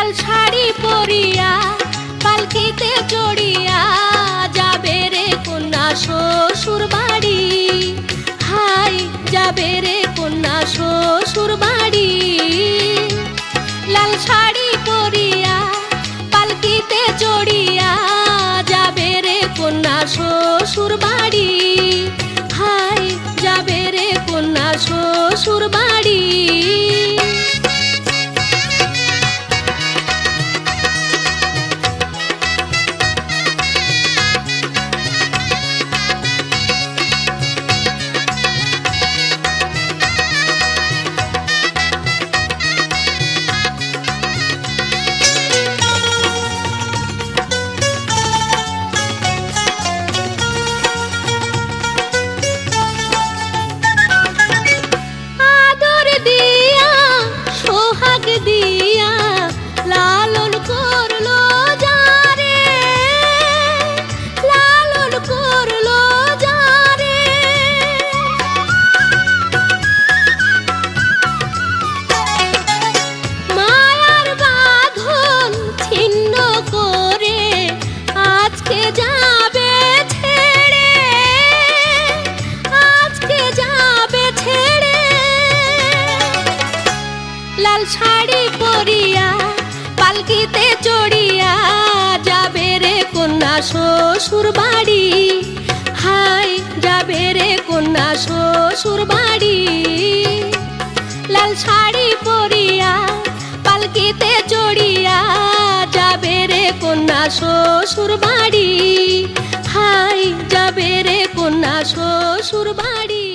লাল শাড়ি পরিয়া পালকিতে চড়িয়া যাবে রে কন্যা শ্বশুর বাড়ি। হাই যাবে রে কন্যা শ্বশুর বাড়ি। লাল শাড়ি পরিয়া পালকিতে চড়িয়া যাবে রে কন্যা শ্বশুর বাড়ি। হাই যাবে রে কন্যা শ্বশুর বাড়ি। দিয়া লালন করলো যারে, লালন করলো যারে। মায়ার বাঁধন ছিন্ন করে আজকে যাবে ছেড়ে, আজকে যাবে ছেড়ে। লাল শাড়ি পরিয়া পালকিতে চড়িয়া যাবে রে কন্যা শ্বশুর বাড়ি। হাই যাবে রে কন্যা শ্বশুর বাড়ি। লাল শাড়ি পরিয়া পালকিতে চড়িয়া যাবে রে কন্যা শ্বশুর বাড়ি। হাই যাবে রে কন্যা শ্বশুর বাড়ি।